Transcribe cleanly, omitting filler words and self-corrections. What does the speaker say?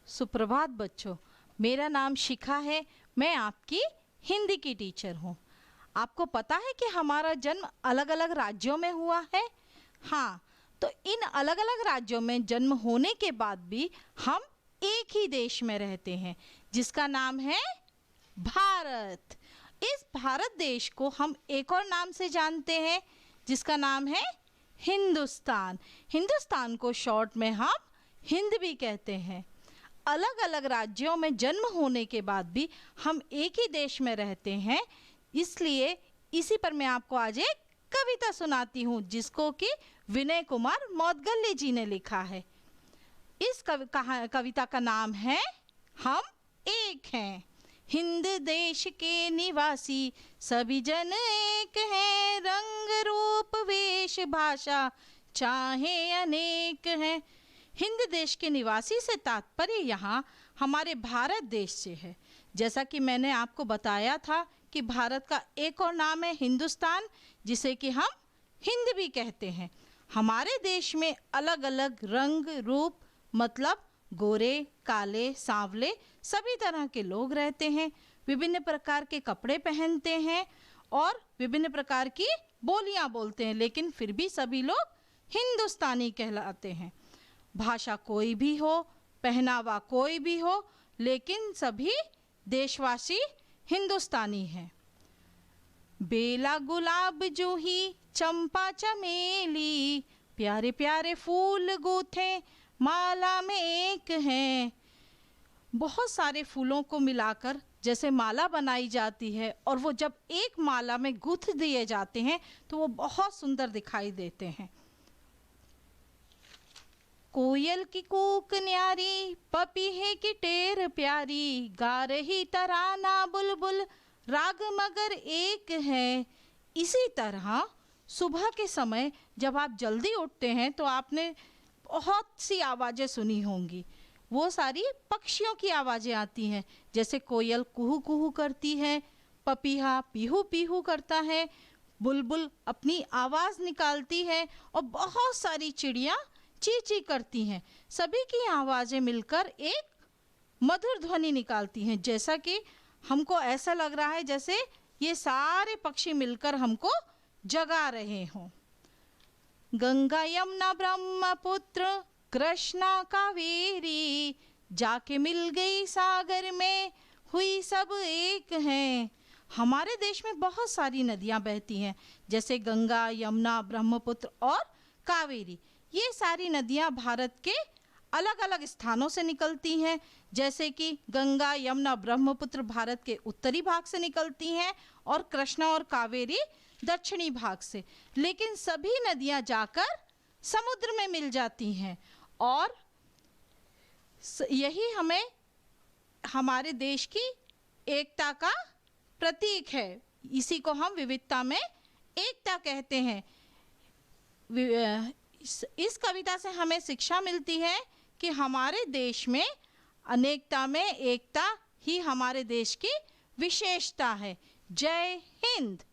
सुप्रभात बच्चों, मेरा नाम शिखा है। मैं आपकी हिंदी की टीचर हूँ। आपको पता है कि हमारा जन्म अलग अलग राज्यों में हुआ है। हाँ, तो इन अलग अलग राज्यों में जन्म होने के बाद भी हम एक ही देश में रहते हैं, जिसका नाम है भारत। इस भारत देश को हम एक और नाम से जानते हैं, जिसका नाम है हिंदुस्तान। हिंदुस्तान को शॉर्ट में हम हिंद भी कहते हैं। अलग अलग राज्यों में जन्म होने के बाद भी हम एक ही देश में रहते हैं, इसलिए इसी पर मैं आपको आज एक कविता सुनाती हूँ, जिसको कि विनय कुमार मौदगल्य जी ने लिखा है। इस कविता का नाम है हम एक हैं। हिंद देश के निवासी सभी जन एक हैं, रंग रूप वेश भाषा चाहे अनेक हैं। हिंद देश के निवासी से तात्पर्य यहाँ हमारे भारत देश से है। जैसा कि मैंने आपको बताया था कि भारत का एक और नाम है हिंदुस्तान, जिसे कि हम हिंद भी कहते हैं। हमारे देश में अलग अलग रंग रूप मतलब गोरे, काले, सांवले सभी तरह के लोग रहते हैं। विभिन्न प्रकार के कपड़े पहनते हैं और विभिन्न प्रकार की बोलियां बोलते हैं, लेकिन फिर भी सभी लोग हिंदुस्तानी कहलाते हैं। भाषा कोई भी हो, पहनावा कोई भी हो, लेकिन सभी देशवासी हिंदुस्तानी हैं। बेला गुलाब जूही चंपा चमेली, प्यारे प्यारे फूल गूथे माला में एक हैं। बहुत सारे फूलों को मिलाकर जैसे माला बनाई जाती है, और वो जब एक माला में गूंथ दिए जाते हैं तो वो बहुत सुंदर दिखाई देते हैं। कोयल की कूक न्यारी, पपीहे की टेर प्यारी, गा रही तराना बुलबुल, राग मगर एक है। इसी तरह सुबह के समय जब आप जल्दी उठते हैं तो आपने बहुत सी आवाज़ें सुनी होंगी। वो सारी पक्षियों की आवाज़ें आती हैं, जैसे कोयल कुहू कुहू करती है, पपीहा पीहू पीहू करता है, बुलबुल अपनी आवाज़ निकालती है, और बहुत सारी चिड़िया ची ची करती हैं। सभी की आवाज़ें मिलकर एक मधुर ध्वनि निकालती हैं, जैसा कि हमको ऐसा लग रहा है जैसे ये सारे पक्षी मिलकर हमको जगा रहे हों। गंगा यमुना ब्रह्मपुत्र कृष्णा कावेरी, जाके मिल गई सागर में हुई सब एक हैं। हमारे देश में बहुत सारी नदियाँ बहती हैं, जैसे गंगा, यमुना, ब्रह्मपुत्र और कावेरी। ये सारी नदियाँ भारत के अलग अलग स्थानों से निकलती हैं, जैसे कि गंगा, यमुना, ब्रह्मपुत्र भारत के उत्तरी भाग से निकलती हैं और कृष्णा और कावेरी दक्षिणी भाग से। लेकिन सभी नदियाँ जाकर समुद्र में मिल जाती हैं, और यही हमें हमारे देश की एकता का प्रतीक है। इसी को हम विविधता में एकता कहते हैं। इस कविता से हमें शिक्षा मिलती है कि हमारे देश में अनेकता में एकता ही हमारे देश की विशेषता है। जय हिंद।